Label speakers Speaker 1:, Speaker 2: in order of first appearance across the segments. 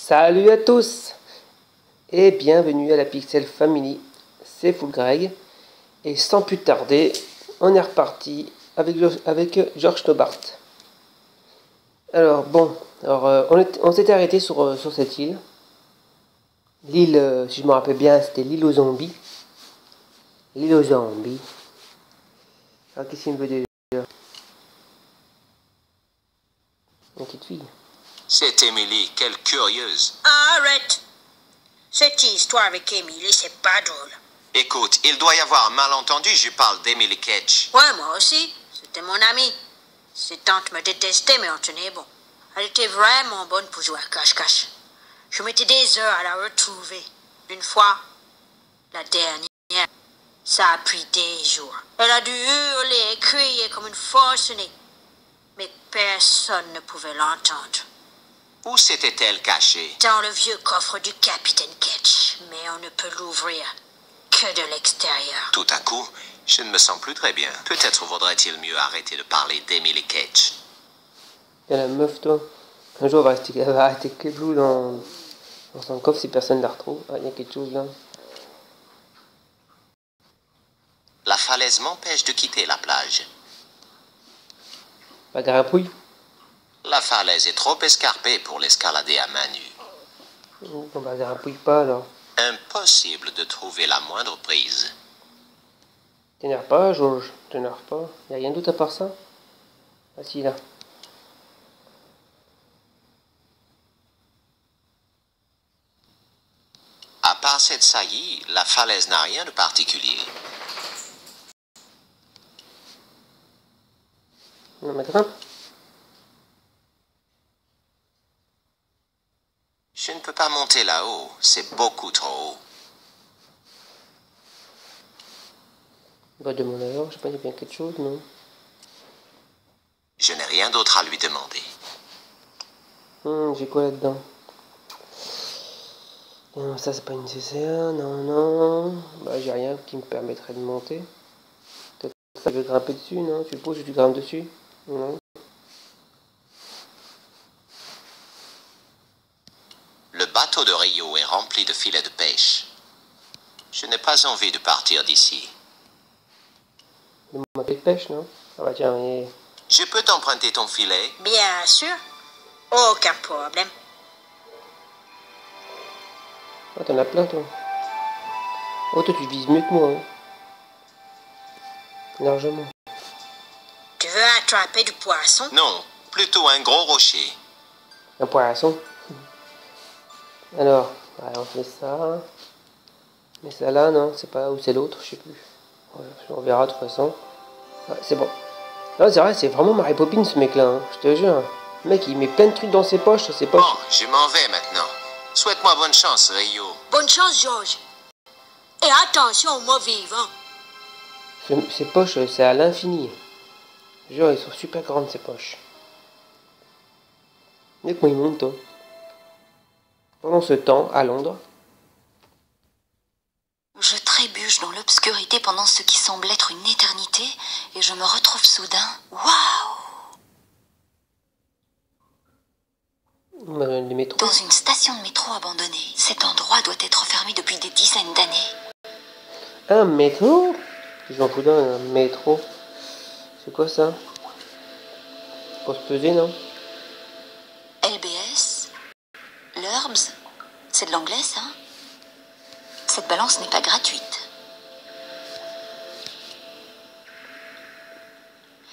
Speaker 1: Salut à tous et bienvenue à la Pixel Family, c'est Full Greg et sans plus tarder, on est reparti avec George Nobart. Alors bon, on s'était arrêté sur cette île. L'île, si je me rappelle bien, c'était l'île aux zombies. L'île aux zombies. Alors qu'est-ce qu'il me veut dire? Une petite fille.
Speaker 2: C'est Emily, quelle curieuse.
Speaker 3: Arrête! Cette histoire avec Emily, c'est pas drôle.
Speaker 2: Écoute, il doit y avoir un malentendu, je parle d'Emily Ketch.
Speaker 3: Ouais, moi aussi. C'était mon amie. Ses tantes me détestaient, mais on tenait bon. Elle était vraiment bonne pour jouer à cache-cache. Je mettais des heures à la retrouver. Une fois, la dernière, ça a pris des jours. Elle a dû hurler et crier comme une forcenée. Mais personne ne pouvait l'entendre.
Speaker 2: Où s'était-elle cachée?
Speaker 3: Dans le vieux coffre du capitaine Ketch, mais on ne peut l'ouvrir que de l'extérieur.
Speaker 2: Tout à coup, je ne me sens plus très bien. Peut-être vaudrait-il mieux arrêter de parler d'Emily Ketch.
Speaker 1: Et la meuf, toi, un jour elle va arrêter Keblou dans son coffre si personne ne la retrouve. Ah, il y a quelque chose là.
Speaker 2: La falaise m'empêche de quitter la plage.
Speaker 1: Pas garapouille.
Speaker 2: La falaise est trop escarpée pour l'escalader à main nue.
Speaker 1: Bon bah garapouille pas alors.
Speaker 2: Impossible de trouver la moindre prise.
Speaker 1: T'énerve pas, Georges, t'énerve pas. Y a rien d'autre à part ça? Ah si, là.
Speaker 2: À part cette saillie, la falaise n'a rien de particulier.
Speaker 1: On la grimpe.
Speaker 2: Je ne peux pas monter là-haut, c'est beaucoup trop haut.
Speaker 1: Bah demande alors, je sais pas, il y a bien quelque chose, non?
Speaker 2: Je n'ai rien d'autre à lui demander.
Speaker 1: J'ai quoi là-dedans? Non, ça c'est pas nécessaire, non. Bah j'ai rien qui me permettrait de monter. Peut-être ça, je vais grimper dessus, non? Tu le poses et tu grimpes dessus? Non.
Speaker 2: Le bateau de Rio est rempli de filets de pêche. Je n'ai pas envie de partir d'ici.
Speaker 1: Le mot de pêche, non? Ah bah tiens,
Speaker 2: Je peux t'emprunter ton filet?
Speaker 3: Bien sûr. Aucun problème.
Speaker 1: Oh, t'en as plein, toi. Oh, toi, tu vises mieux que moi, hein. Largement.
Speaker 3: Tu veux attraper du poisson?
Speaker 2: Non, plutôt un gros rocher.
Speaker 1: Un poisson. Alors, ouais, on fait ça. Mais ça là, non, c'est pas où c'est l'autre, je sais plus. Ouais, on verra de toute façon. Ouais, c'est bon. Non, c'est vrai, c'est vraiment Mary Poppins ce mec-là, hein, je te jure. Le mec, il met plein de trucs dans ses poches,
Speaker 2: Bon, je m'en vais maintenant. Souhaite-moi bonne chance, Rio.
Speaker 3: Bonne chance, George. Et attention aux morts vivants.
Speaker 1: Ses poches, c'est à l'infini. Genre, ils sont super grandes, ces poches. Mais comment il monte, toi? Pendant ce temps, à Londres.
Speaker 4: Je trébuche dans l'obscurité pendant ce qui semble être une éternité et je me retrouve soudain. Waouh!
Speaker 1: Les métros.
Speaker 4: Dans une station de métro abandonnée. Cet endroit doit être fermé depuis des dizaines d'années.
Speaker 1: Un métro? Ils en foutent un métro. C'est quoi ça? Pour se peser, non?
Speaker 4: LBS? L'Herbs? C'est de l'anglais, ça? Cette balance n'est pas gratuite.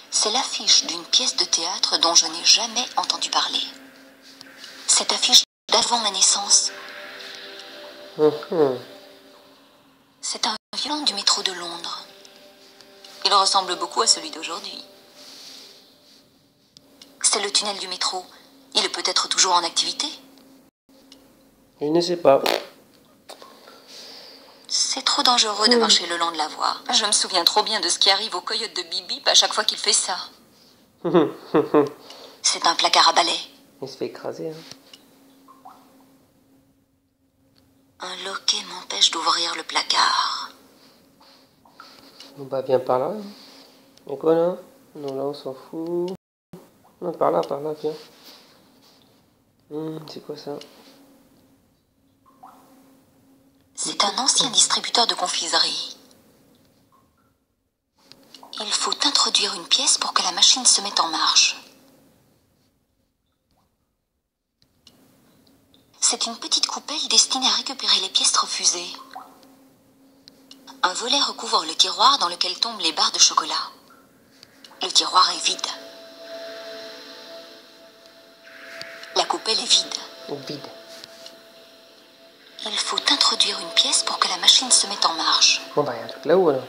Speaker 4: C'est l'affiche d'une pièce de théâtre dont je n'ai jamais entendu parler. Cette affiche d'avant ma naissance. C'est un violon du métro de Londres. Il ressemble beaucoup à celui d'aujourd'hui. C'est le tunnel du métro. Il est peut-être toujours en activité?
Speaker 1: Je ne sais pas.
Speaker 4: C'est trop dangereux de marcher le long de la voie. Je me souviens trop bien de ce qui arrive au coyote de Bip-Bip à chaque fois qu'il fait ça. C'est un placard à balai.
Speaker 1: Il se fait écraser, hein.
Speaker 4: Un loquet m'empêche d'ouvrir le placard.
Speaker 1: On va bien par là. Et quoi là? Non, là on s'en fout. Non, par là, viens. C'est quoi ça?
Speaker 4: un ancien distributeur de confiserie. Il faut introduire une pièce pour que la machine se mette en marche. C'est une petite coupelle destinée à récupérer les pièces refusées. Un volet recouvre le tiroir dans lequel tombent les barres de chocolat. Le tiroir est vide. La coupelle est vide.
Speaker 1: Vide.
Speaker 4: Il faut introduire une pièce pour que la machine se mette en marche.
Speaker 1: Bon bah, il y a un truc là-haut alors.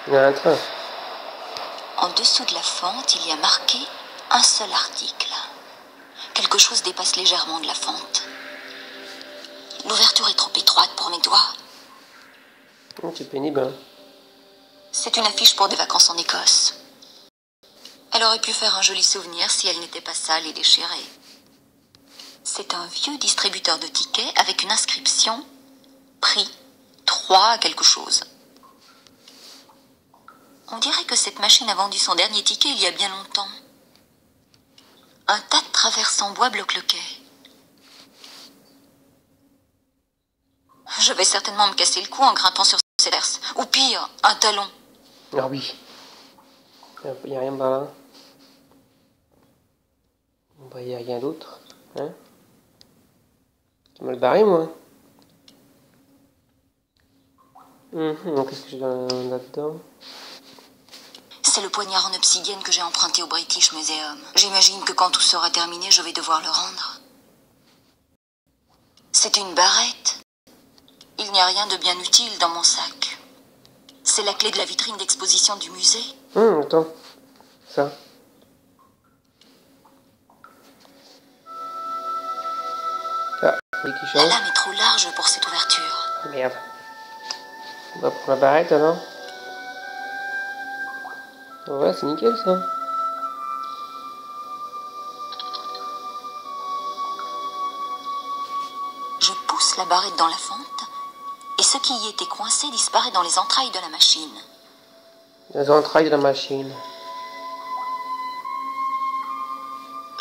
Speaker 1: Il y a un train.
Speaker 4: En dessous de la fente, il y a marqué un seul article. Quelque chose dépasse légèrement de la fente. L'ouverture est trop étroite pour mes doigts.
Speaker 1: C'est pénible, hein.
Speaker 4: C'est une affiche pour des vacances en Écosse. Elle aurait pu faire un joli souvenir si elle n'était pas sale et déchirée. C'est un vieux distributeur de tickets avec une inscription prix 3 quelque chose. On dirait que cette machine a vendu son dernier ticket il y a bien longtemps. Un tas de traverses en bois bloque le quai. Je vais certainement me casser le cou en grimpant sur ces traverses. Ou pire, un talon.
Speaker 1: Ah oui. Il n'y a rien par là. Bon bah, il n'y a rien d'autre. Hein? Tu m'as le barré, moi. Qu'est-ce que j'ai là-dedans?
Speaker 4: C'est le poignard en obsidienne que j'ai emprunté au British Museum. J'imagine que quand tout sera terminé, je vais devoir le rendre. C'est une barrette. Il n'y a rien de bien utile dans mon sac. C'est la clé de la vitrine d'exposition du musée.
Speaker 1: Attends. Ça. Ah, oui, qui
Speaker 4: La
Speaker 1: change.
Speaker 4: lame est trop large pour cette ouverture.
Speaker 1: Merde. On va prendre la barrette alors. Ouais, c'est nickel ça.
Speaker 4: Je pousse la barrette dans la fente et ce qui y était coincé disparaît dans les entrailles de la machine.
Speaker 1: Les entrailles de la machine.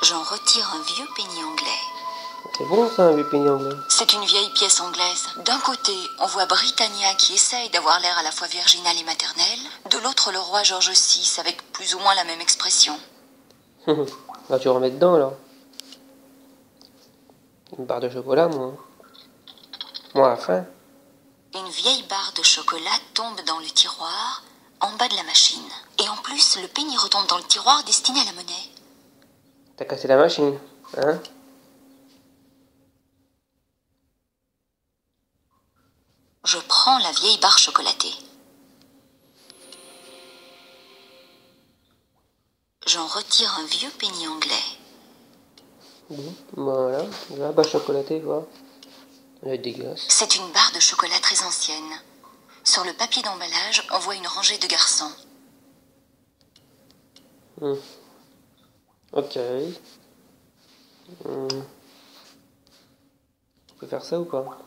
Speaker 4: J'en retire un vieux penny anglais.
Speaker 1: C'est bon ça, un vieux penny anglais.
Speaker 4: C'est une vieille pièce anglaise. D'un côté, on voit Britannia qui essaye d'avoir l'air à la fois virginal et maternel. De l'autre, le roi George VI avec plus ou moins la même expression.
Speaker 1: Là, tu remets dedans alors. Une barre de chocolat, moi. Moi, à la fin.
Speaker 4: Une vieille barre de chocolat tombe dans le tiroir, en bas de la machine. Et en plus, le penny retombe dans le tiroir destiné à la monnaie.
Speaker 1: T'as cassé la machine, hein?
Speaker 4: Je prends la vieille barre chocolatée. J'en retire un vieux penny anglais.
Speaker 1: Bon, voilà. La barre chocolatée, quoi. Elle est dégueulasse.
Speaker 4: C'est une barre de chocolat très ancienne. Sur le papier d'emballage, on voit une rangée de garçons.
Speaker 1: Ok. On peut faire ça ou pas?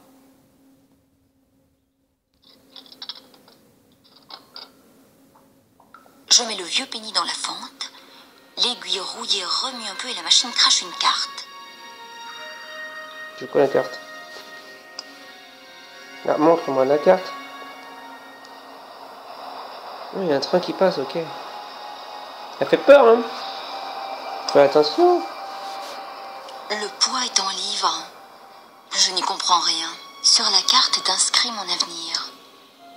Speaker 4: Je mets le vieux penny dans la fente. L'aiguille rouillée remue un peu et la machine crache une carte.
Speaker 1: Tu quoi la carte? Ah, montre-moi la carte. Il y a un train qui passe, ok. Ça fait peur, hein? Fais attention.
Speaker 4: Le poids est en livres. Je n'y comprends rien. Sur la carte est inscrit mon avenir.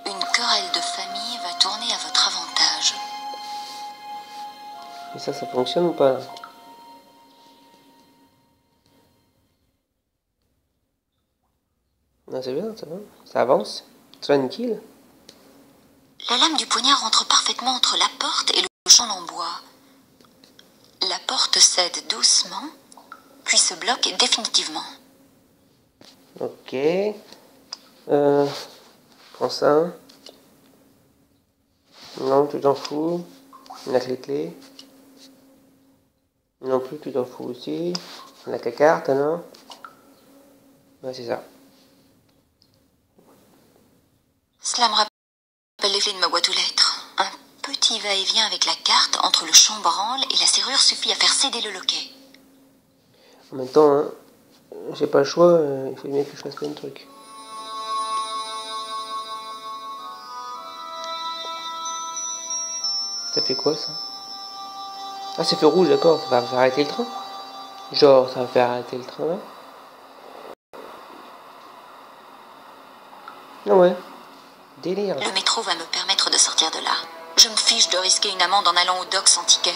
Speaker 4: Une querelle de famille va tourner à votre avantage.
Speaker 1: Et ça fonctionne ou pas là? Non, c'est bien, ça va. Ça avance. Tranquille.
Speaker 4: La lame du poignard rentre parfaitement entre la porte et le champ en bois. La porte cède doucement, puis se bloque définitivement.
Speaker 1: Ok. Prends ça. Non, tu t'en fous. On a que les clés. Non plus, tu t'en fous aussi. On a que la carte, non? Ouais, c'est ça.
Speaker 4: Cela me rappelle les clés de ma boîte aux lettres. Un petit petit va-et-vient avec la carte entre le chambranle et la serrure suffit à faire céder le loquet.
Speaker 1: En même temps, hein, j'ai pas le choix, il faut bien que je fasse plein de trucs. Ça fait quoi ça? Ah, c'est feu rouge, d'accord, ça va faire arrêter le train? Genre, ça va faire arrêter le train là? Ah ouais, délire.
Speaker 4: Le métro va me permettre de sortir de là. Je me fiche de risquer une amende en allant au dock sans ticket.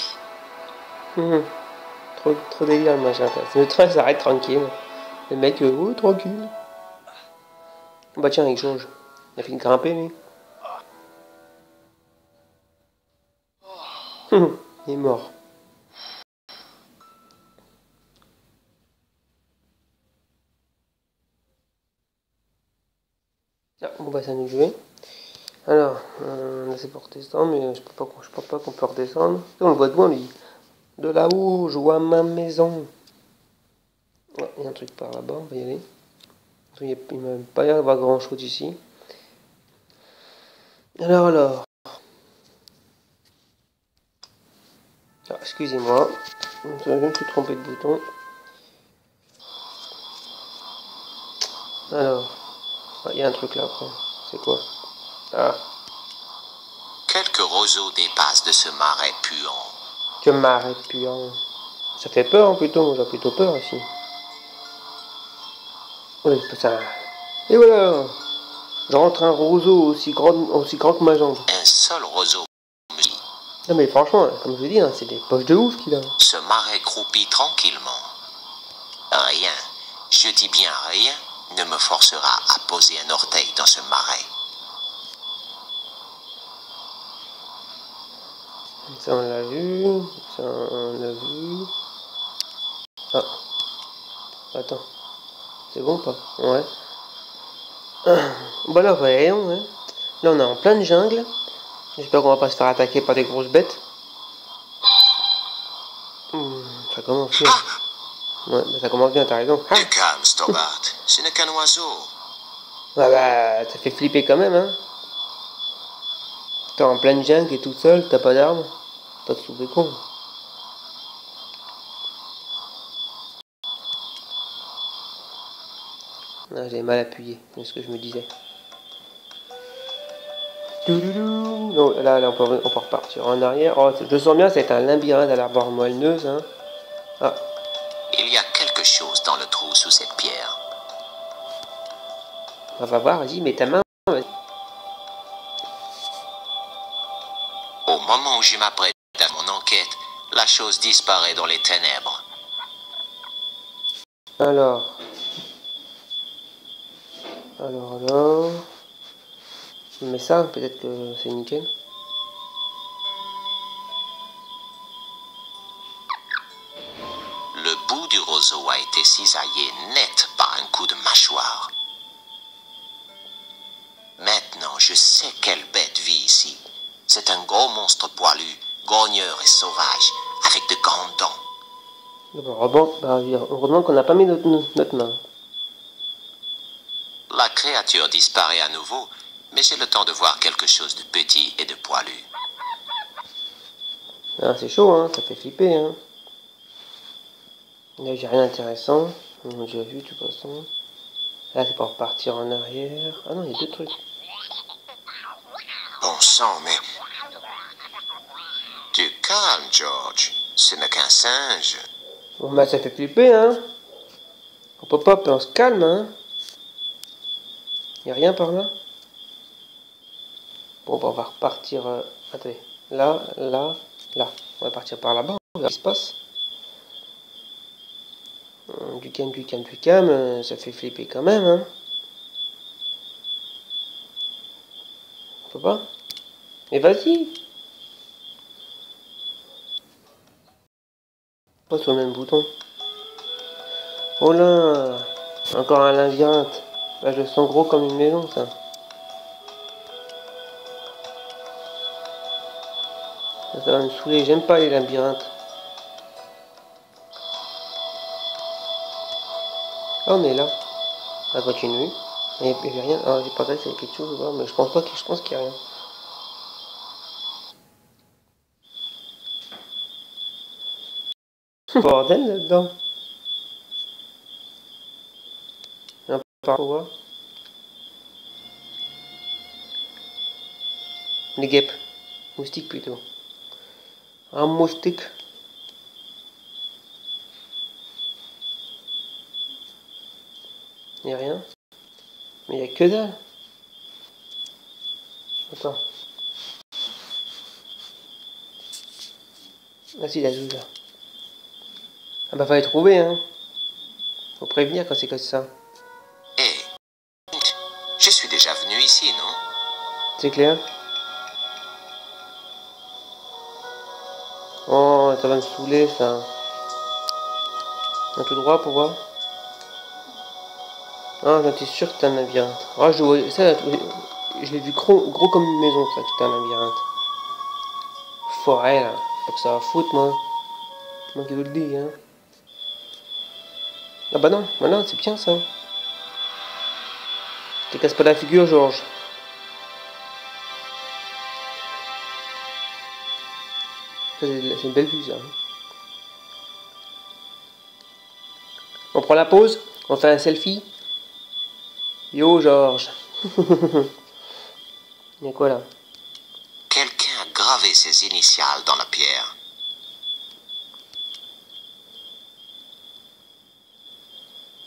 Speaker 1: Trop délire le machin. Le train s'arrête tranquille. Le mec, oh, tranquille. Bah tiens, il change. Il a fait grimper, lui. Il est mort. Ah, bon bah ça nous jouer. Alors, là c'est pour redescendre, mais je peux pas qu'on peut redescendre. On le voit de loin, lui. De là-haut, je vois ma maison. Ouais, il y a un truc par là-bas, on va y aller. Il ne m'a pas l'air d'avoir grand chose ici. Alors. Ah, excusez-moi, je me suis trompé de bouton. Alors, il y a un truc là après. C'est quoi? Ah.
Speaker 2: Quelques roseaux dépassent de ce marais puant.
Speaker 1: Que marais puant. Ça fait peur hein, plutôt, moi j'ai plutôt peur ici. Oui, ça. Et voilà. Je rentre un roseau aussi grand que ma jambe.
Speaker 2: Un seul roseau me dit.
Speaker 1: Non mais franchement, comme je vous dis, hein, c'est des poches de ouf qu'il a.
Speaker 2: Ce marais croupit tranquillement. Rien, je dis bien rien, ne me forcera à poser un orteil dans ce marais.
Speaker 1: Ça on l'a vu, ça on l'a vu. Ah. Attends. C'est bon ou pas? Ouais. Bah là, voyons, hein. Là on est en pleine jungle. J'espère qu'on va pas se faire attaquer par des grosses bêtes. Ça commence bien. Ouais, bah ça commence bien, t'as raison. Ah.
Speaker 2: Du calme, Stobart, ce n'est qu'un oiseau.
Speaker 1: Ouais, bah, ça fait flipper quand même, hein. T'es en pleine jungle et tout seul, t'as pas d'armes. Pas de souper con. Ah, j'avais mal appuyé, c'est ce que je me disais. Non, là on peut repartir en arrière. Oh, je sens bien, c'est un labyrinthe à l'arbre moelleuse. Hein. Ah.
Speaker 2: Il y a quelque chose dans le trou sous cette pierre.
Speaker 1: On va voir, vas-y, mets ta main. Vas-y.
Speaker 2: Au moment où je m'apprête à mon enquête, la chose disparaît dans les ténèbres.
Speaker 1: Alors. Mais ça, peut-être que c'est nickel.
Speaker 2: Le bout du roseau a été cisaillé net par un coup de mâchoire. Maintenant, je sais quelle bête vit ici. C'est un gros monstre poilu, grogneur et sauvage, avec de grandes dents.
Speaker 1: Heureusement qu'on n'a pas mis notre main.
Speaker 2: La créature disparaît à nouveau, mais j'ai le temps de voir quelque chose de petit et de poilu.
Speaker 1: Ah, c'est chaud, hein, ça fait flipper, hein. Là, j'ai rien d'intéressant. On l'a déjà vu, de toute façon. Là, c'est pour repartir en arrière. Ah non, il y a deux trucs.
Speaker 2: Bon sang, mais... Du calme, George. Ce n'est qu'un singe.
Speaker 1: Bon, bah, ça fait flipper, hein. On peut pas, on se calme, hein. Y a rien par là. Bon, bah, on va repartir... attendez. Là. On va partir par là-bas, on va voir ce qui se passe. Du calme, ça fait flipper quand même, hein. On peut pas? Mais vas-y. Pas sur le même bouton. Oh là. Encore un labyrinthe. Là, je le sens gros comme une maison, ça. Ça va me saouler. J'aime pas les labyrinthes. Ah, on est là. On va continuer. Il n'y a rien. Ah, j'ai pas regardé s'il y a quelque chose ou pas, mais je pense qu'il n'y a rien. Bordel là-dedans. Un parcours. Les guêpes. Moustiques plutôt. Un moustique. Y'a rien. Mais y'a que dalle. Attends. Ah si, la zouze là. Ah bah fallait trouver hein. Faut prévenir quand c'est comme ça.
Speaker 2: Hé, je suis déjà venu ici, non?
Speaker 1: C'est clair. Oh, ça va me saouler ça. Un tout droit pour voir. Ah, j'en étais sûr que c'était un labyrinthe. Ah, je vois ça, je l'ai vu gros comme une maison, ça, que c'était un labyrinthe. Forêt là, pas que ça va foutre moi. Moi qui vous le dis, hein. Ah bah non, c'est bien ça. Te casse pas la figure, Georges. C'est une belle vue ça. On prend la pause, on fait un selfie. Yo Georges. Il y a quoi là?
Speaker 2: Quelqu'un a gravé ses initiales dans la pierre.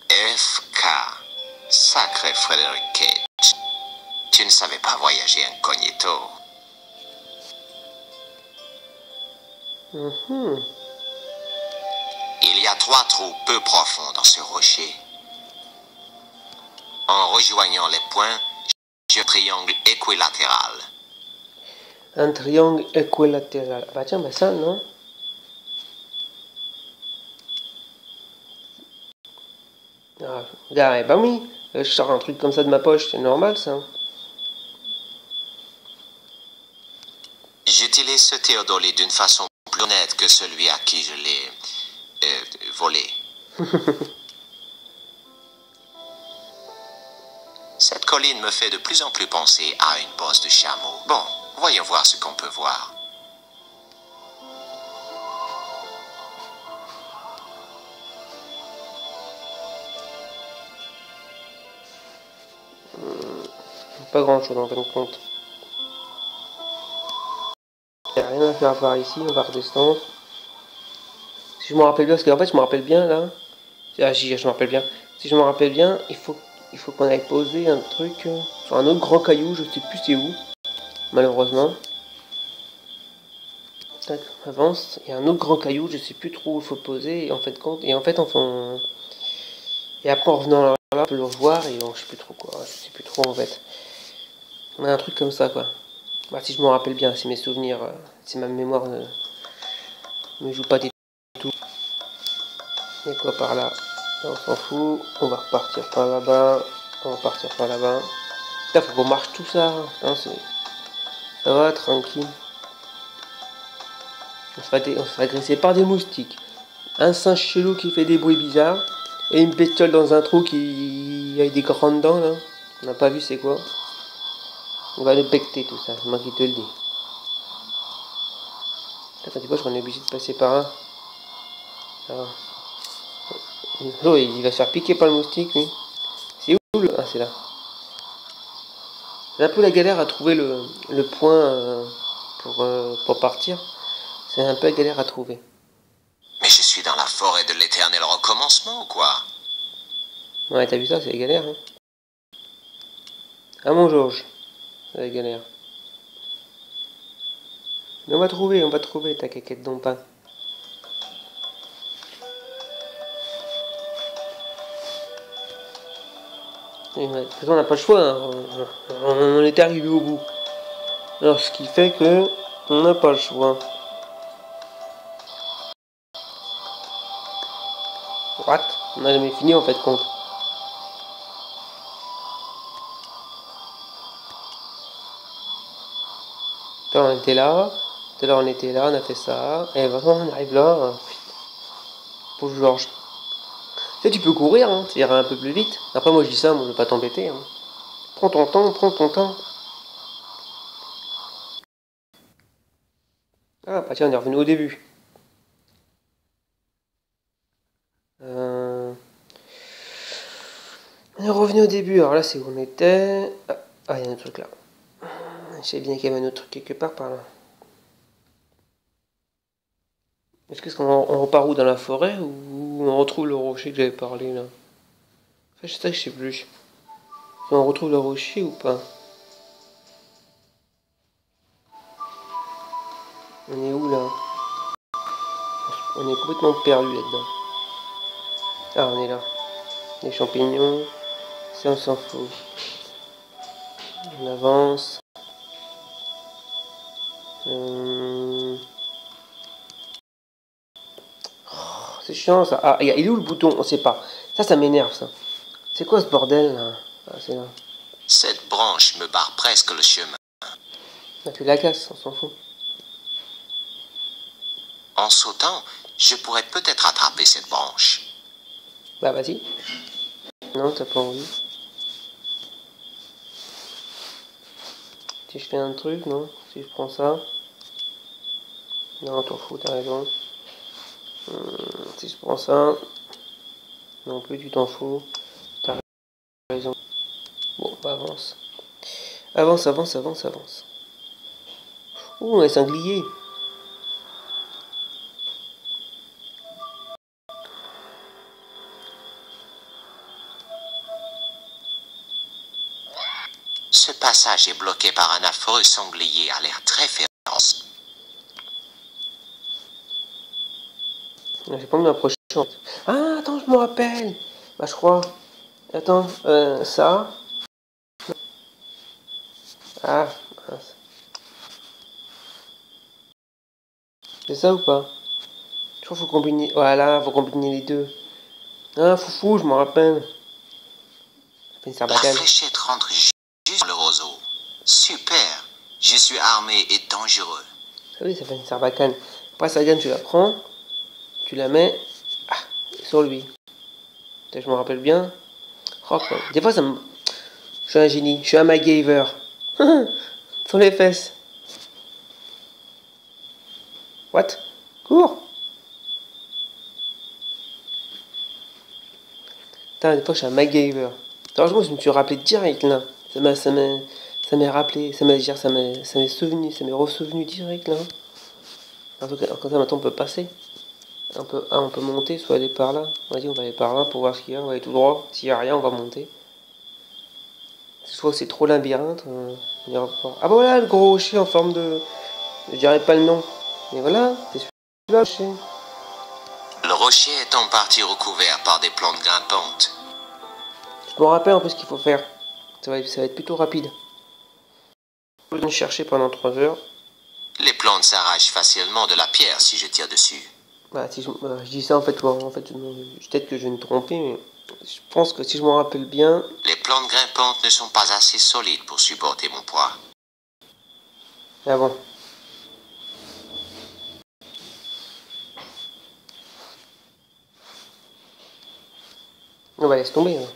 Speaker 2: FK. Sacré Frédéric Cage. Tu ne savais pas voyager incognito. Il y a 3 trous peu profonds dans ce rocher. En rejoignant les points, j'ai un triangle équilatéral.
Speaker 1: Un triangle équilatéral. Bah tiens, bah ça, non? Ah, regarde, bah oui, je sors un truc comme ça de ma poche, c'est normal ça.
Speaker 2: J'utilise ce théodolie d'une façon plus honnête que celui à qui je l'ai volé. Cette colline me fait de plus en plus penser à une bosse de chameau. Bon, voyons voir ce qu'on peut voir.
Speaker 1: Pas grand chose en fin de compte. Il n'y a rien à faire par ici, on va redescendre. Si je me rappelle bien, parce qu'en fait je me rappelle bien là. Ah si, je me rappelle bien. Si je me rappelle bien, il faut qu'on aille poser un truc sur un autre grand caillou, je sais plus c'est où. Malheureusement. Tac, avance. Il y a un autre grand caillou, je sais plus trop où il faut poser. Et en fait, et après en revenant là, on peut le revoir et je sais plus trop quoi. Je sais plus trop en fait. On a un truc comme ça quoi. Bah, si je me rappelle bien, si mes souvenirs, si ma mémoire ne joue pas des tout. Et quoi par là? Là on s'en fout. On va repartir par là-bas. On va partir par là-bas. Putain, faut qu'on marche tout ça. Hein, ça va, tranquille. On se fait agresser par des moustiques. Un singe chelou qui fait des bruits bizarres. Et une bestiole dans un trou qui a des grandes dents là. On n'a pas vu c'est quoi. On va le becter tout ça, c'est moi qui te le dis. Putain, tu vois, je suis obligé de passer par là. Ah. Oh, il va se faire piquer par le moustique, lui. C'est où le... Ah, c'est là. C'est un peu la galère à trouver le point pour partir. C'est un peu la galère à trouver.
Speaker 2: Mais je suis dans la forêt de l'éternel recommencement ou quoi?
Speaker 1: Ouais, t'as vu ça, c'est la galère. Hein. Ah mon Georges, c'est la galère. Mais on va trouver ta caquette donc pas. De toute façon, on n'a pas le choix. Hein. On est arrivé au bout. Alors, ce qui fait que on n'a pas le choix. What? On n'a jamais fini en fait compte. Attends, on était là. Tout à l'heure on était là, on a fait ça. Et vraiment on arrive là. Pour Georges. Tu sais, tu peux courir, hein, ça ira un peu plus vite. Après moi je dis ça, moi je vais pas t'embêter. Hein. Prends ton temps, prends ton temps. Ah bah tiens, on est revenu au début. On est revenu au début. Alors là, c'est où on était. Ah, il y a un truc là. Je sais bien qu'il y avait un autre truc quelque part par là. Est-ce qu'on repart où, dans la forêt, ou on retrouve le rocher que j'avais parlé là? Enfin, je sais plus. Si on retrouve le rocher ou pas? On est où là? On est complètement perdu là-dedans. Ah, on est là. Les champignons. Ça, on s'en fout. On avance. C'est chiant ça. Ah, il est où le bouton? On sait pas. Ça m'énerve ça. C'est quoi ce bordel là? Ah, c'est là.
Speaker 2: Cette branche me barre presque le chemin.
Speaker 1: Ah, tu la casses, on s'en fout.
Speaker 2: En sautant, je pourrais peut-être attraper cette branche.
Speaker 1: Bah vas-y. Non, t'as pas envie. Si je fais un truc, non? Si je prends ça. Non, t'en fous, t'as raison. Si je prends ça. Non plus, tu t'en fous. T'as raison. Bon, bah avance. Avance, avance, avance, avance. Ouh, un sanglier.
Speaker 2: Ce passage est bloqué par un affreux sanglier à l'air très féroce.
Speaker 1: J'ai pas envie de m'approcher. Ah, attends, je me rappelle. Bah, je crois. Attends, ça. Ah, mince. C'est ça ou pas? Je crois qu'il faut combiner. Voilà, faut combiner les deux. Ah, foufou, je me rappelle. C'est une
Speaker 2: La
Speaker 1: sarbacane.
Speaker 2: fléchette rentre juste dans le roseau. Super, je suis armé et dangereux.
Speaker 1: Ah oui, ça fait une sarbacane. Après, sa gaine, tu la prends. Tu la mets. Ah, sur lui. Je me rappelle bien. Oh, quoi. Des fois, ça me. Je suis un génie. Je suis un MacGyver. Sur les fesses. What? Cours. Putain, des fois, je suis un MacGyver. Franchement, je me suis rappelé direct là. Ça m'est rappelé. Ça m'est souvenu. Ça m'est ressevenu direct là. En tout cas, comme ça, maintenant, on peut passer. On peut monter, soit aller par là. Vas-y, on va aller par là pour voir ce qu'il y a. On va aller tout droit. S'il n'y a rien, on va monter. Soit c'est trop labyrinthe, on ira voir. Ah bah voilà, le gros rocher en forme de... Je dirais pas le nom. Mais voilà, c'est celui-là, le rocher.
Speaker 2: Le rocher est en partie recouvert par des plantes grimpantes.
Speaker 1: Je me rappelle un peu ce qu'il faut faire. Ça va être plutôt rapide. Je vais chercher pendant 3 heures.
Speaker 2: Les plantes s'arrachent facilement de la pierre si je tire dessus.
Speaker 1: Bah, si je dis ça en fait, peut-être que je vais me tromper, mais je pense que si je m'en rappelle bien...
Speaker 2: Les plantes grimpantes ne sont pas assez solides pour supporter mon poids.
Speaker 1: Ah bon. On va laisse tomber. Hein.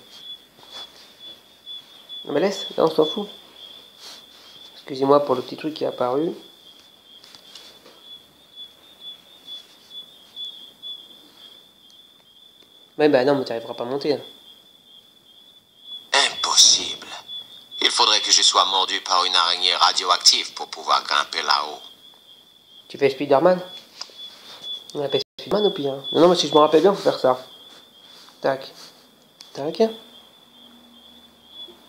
Speaker 1: On me laisse, là on s'en fout. Excusez-moi pour le petit truc qui est apparu. Mais bah non, mais tu n'arriveras pas à monter. Hein.
Speaker 2: Impossible. Il faudrait que je sois mordu par une araignée radioactive pour pouvoir grimper là-haut.
Speaker 1: Tu fais Spider-Man? On appelle Spider-Man au pire. Hein. Non, mais si je me rappelle bien, faut faire ça. Tac. Tac.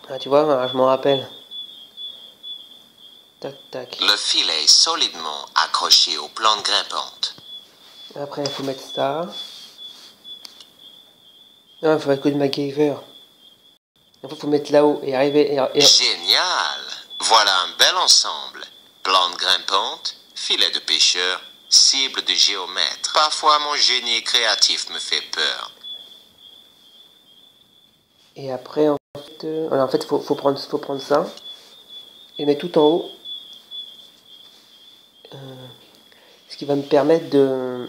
Speaker 1: Ah, tu vois, je m'en rappelle. Tac, tac.
Speaker 2: Le filet est solidement accroché aux plantes grimpantes.
Speaker 1: Après, il faut mettre ça. Non, il faut être que de MacGyver. Après, il faut mettre là-haut et arriver...
Speaker 2: Génial! Voilà un bel ensemble. Plantes grimpantes, filet de pêcheur, cible de géomètre. Parfois, mon génie créatif me fait peur.
Speaker 1: Et après, en fait, faut prendre ça et mettre tout en haut. Ce qui va me permettre de...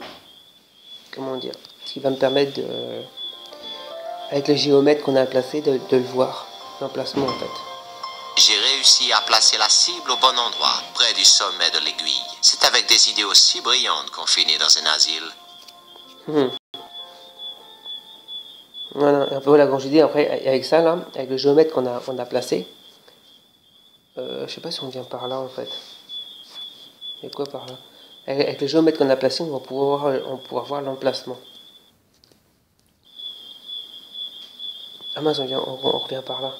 Speaker 1: Comment dire? Ce qui va me permettre de... Avec le géomètre qu'on a placé, de le voir. L'emplacement, en fait.
Speaker 2: J'ai réussi à placer la cible au bon endroit, près du sommet de l'aiguille. C'est avec des idées aussi brillantes qu'on finit dans un asile.
Speaker 1: Voilà, et un peu voilà, quand je dis après, avec ça là, avec le géomètre qu'on a placé, je sais pas si on vient par là en fait. Il y a quoi par là? Avec le géomètre qu'on a placé, on va pouvoir voir l'emplacement. Ah mince, on revient par là.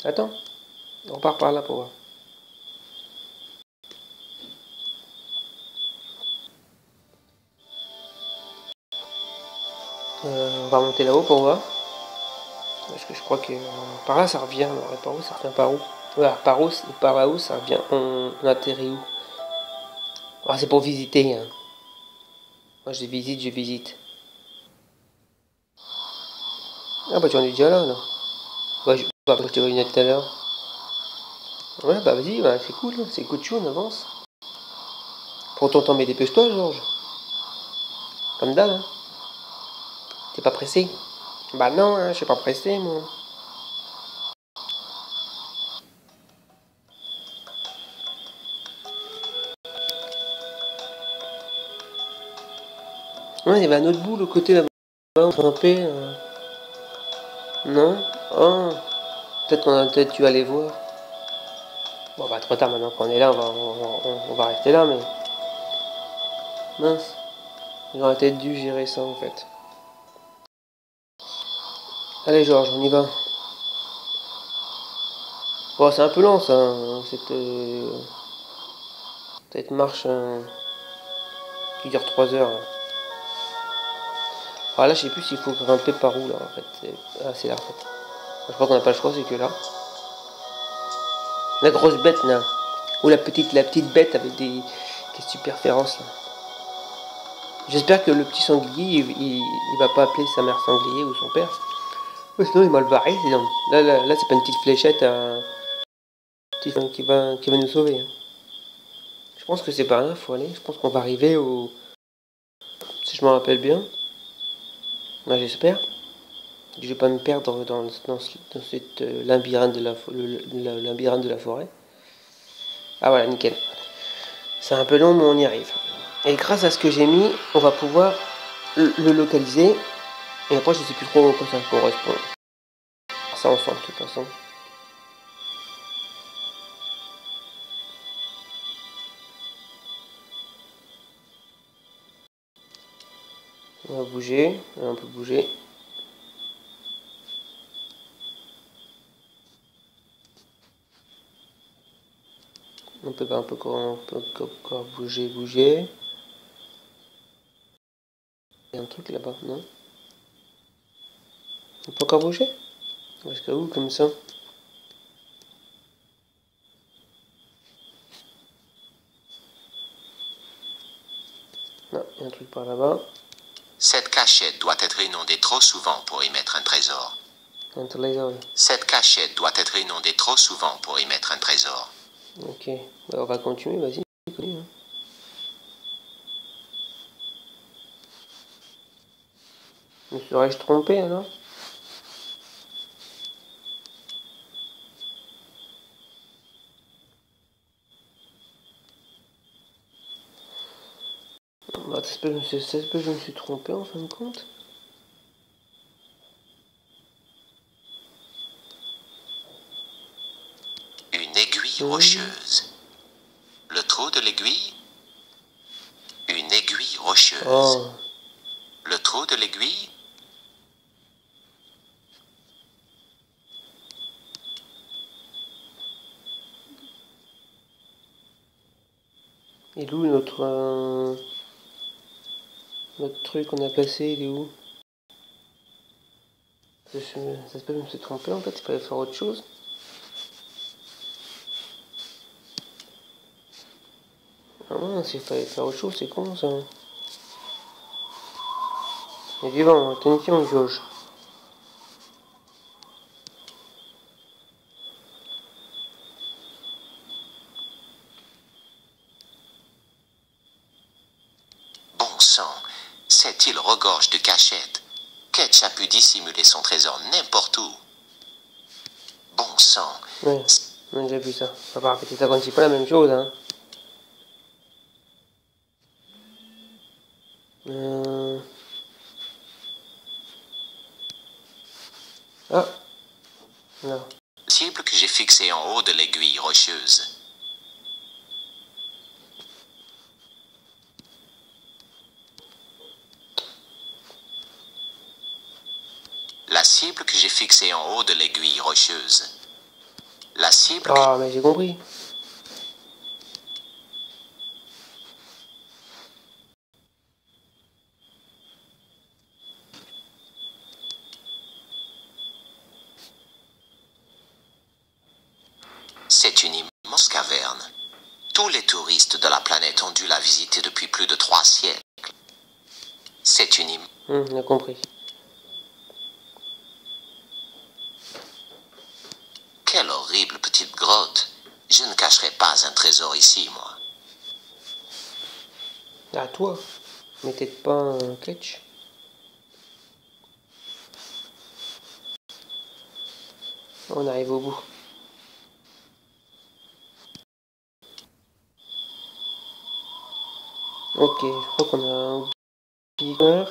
Speaker 1: Attends, on repart par là pour voir. On va monter là-haut pour voir. Parce que je crois que par là ça revient. Alors, par où ça revient par où? Voilà, par là-haut ça revient. On atterrit où? Ah, c'est pour visiter. Hein. Moi je visite. Ah bah tu en es déjà là, non? Bah je t'ai vu tout à l'heure. Ouais bah vas-y, bah, c'est cool, c'est coup de chou, on avance. Prends ton temps mais dépêche-toi Georges. Comme d'hab, hein. T'es pas pressé? Bah non, hein, je suis pas pressé moi. Ouais, il y avait un autre bout, le côté là-bas, on grimpait. Non? Oh, peut-être tu vas aller voir. Bon bah trop tard maintenant qu'on est là, on va rester là, mais... Mince, j'aurais peut-être dû gérer ça en fait. Allez Georges, on y va. Bon, c'est un peu lent ça, hein, cette marche qui dure 3 heures. Hein. Ah là, je sais plus s'il faut grimper par où là en fait. Ah, c'est là en fait. Je crois qu'on n'a pas le choix, c'est que là. La grosse bête là. Ou la petite bête avec des super féroces là. J'espère que le petit sanglier, il va pas appeler sa mère sanglier ou son père. Ouais, sinon il m'a le barré. Là, c'est pas une petite fléchette qui va nous sauver. Hein. Je pense que c'est par là, faut aller. Je pense qu'on va arriver au... Si je me rappelle bien. Là, j'espère. Je vais pas me perdre dans cette labyrinthe le labyrinthe de la forêt. Ah voilà, nickel. C'est un peu long, mais on y arrive. Et grâce à ce que j'ai mis, on va pouvoir le localiser. Et après, je sais plus trop à quoi ça correspond. Ça ensemble, de toute façon. On va bouger, on peut bouger. On peut encore bouger. Il y a un truc là-bas, non? On peut encore bouger? Parce que où comme ça? Non, il y a un truc par là-bas.
Speaker 2: Cette cachette doit être inondée trop souvent pour y mettre un trésor. Cette cachette doit être inondée trop souvent pour y mettre un trésor.
Speaker 1: Ok, bah, on va continuer, vas-y. Hein. Me serais-je trompé alors? Bah, ça se peut que je me suis trompé en fin de compte.
Speaker 2: Une aiguille rocheuse. Le trou de l'aiguille? Une aiguille rocheuse.
Speaker 1: Oh.
Speaker 2: Le trou de l'aiguille?
Speaker 1: Et d'où notre truc qu'on a placé, il est où? Ça se peut que je me suis trompé en fait, il fallait faire autre chose. Ah mince, il fallait faire autre chose, c'est con ça. Et vivant, attention Georges.
Speaker 2: Bon sang, cette île regorge de cachettes. Ketch a pu dissimuler son trésor n'importe où. Bon sang.
Speaker 1: Ouais, on a déjà vu ça. On va pas répéter ça quand c'est pas la même chose, hein. Ah, non.
Speaker 2: Cible que j'ai fixée en haut de l'aiguille rocheuse. La cible que j'ai fixée en haut de l'aiguille rocheuse. La cible
Speaker 1: Ah, mais j'ai compris.
Speaker 2: C'est une immense caverne. Tous les touristes de la planète ont dû la visiter depuis plus de 3 siècles. C'est une immense...
Speaker 1: On a compris.
Speaker 2: Quelle horrible petite grotte. Je ne cacherai pas un trésor ici, moi.
Speaker 1: Ah, toi. Mais t'es pas un catch. On arrive au bout. Ok, je crois qu'on a un beaver.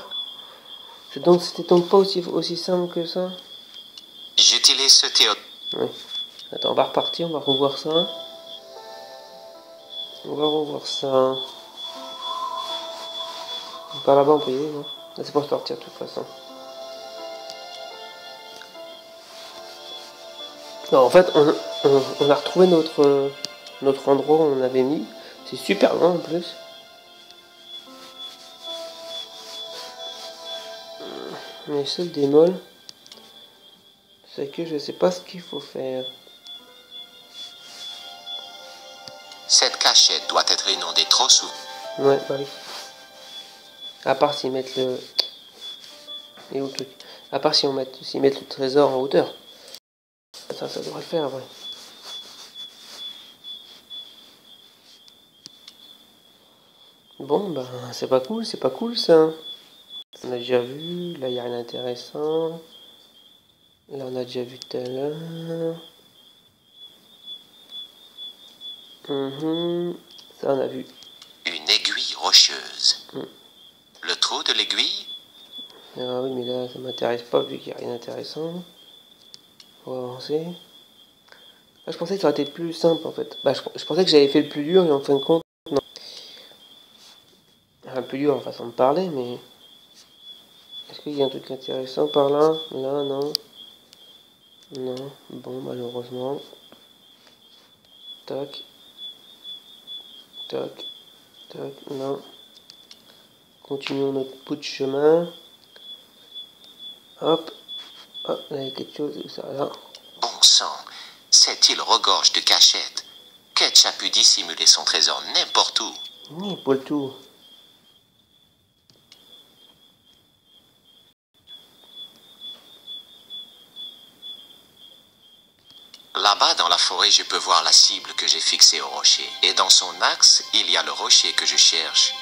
Speaker 1: C'était donc pas aussi simple que ça.
Speaker 2: J'utilise ce théorie.
Speaker 1: Oui. Attends, on va repartir, on va revoir ça. On va revoir ça. Par là-bas on peut y aller, non? Là c'est pour sortir de toute façon. Non, en fait, on a retrouvé notre endroit où on avait mis. C'est super loin en plus. Mais le seul bémol, c'est que je sais pas ce qu'il faut faire.
Speaker 2: Cette cachette doit être inondée trop souvent.
Speaker 1: Ouais, bah oui. À part s'ils mettent le... Et où le truc? À part s'ils mettent le trésor en hauteur. Ça devrait le faire après. Bon, ben, c'est pas cool ça. On a déjà vu, là il n'y a rien d'intéressant. Là on a déjà vu tout à l'heure. Ça on a vu.
Speaker 2: Une aiguille rocheuse. Le trou de l'aiguille?
Speaker 1: Ah oui, mais là ça m'intéresse pas vu qu'il n'y a rien d'intéressant. On va avancer. Ah, je pensais que ça aurait été plus simple en fait. Bah, je pensais que j'avais fait le plus dur et en fin de compte, non. Un plus dur en façon de parler, mais... Est-ce qu'il y a un truc intéressant par là? Là, non. Non. Bon, malheureusement. Tac. Tac. Tac. Non. Continuons notre bout de chemin. Hop. Hop, là il y a quelque chose, ça là.
Speaker 2: Bon sang, cette île regorge de cachettes. Ketch a pu dissimuler son trésor n'importe où.
Speaker 1: Oui, pour le tout.
Speaker 2: Là-bas dans la forêt, je peux voir la cible que j'ai fixée au rocher. Et dans son axe, il y a le rocher que je cherche.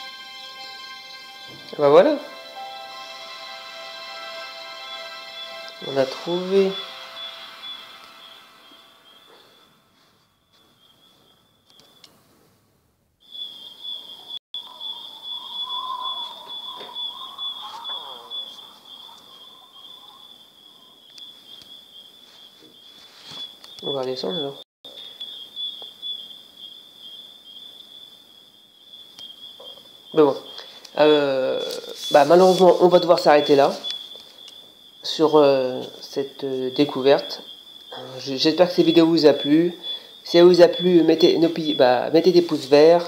Speaker 1: Bah voilà. On a trouvé. On va descendre alors. Mais bon. Bah malheureusement, on va devoir s'arrêter là. Sur cette découverte. J'espère que cette vidéo vous a plu. Si elle vous a plu, mettez des pouces verts.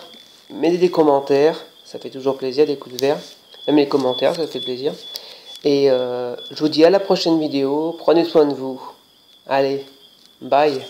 Speaker 1: Mettez des commentaires. Ça fait toujours plaisir, des pouces verts. Même les commentaires, ça fait plaisir. Et je vous dis à la prochaine vidéo. Prenez soin de vous. Allez, bye.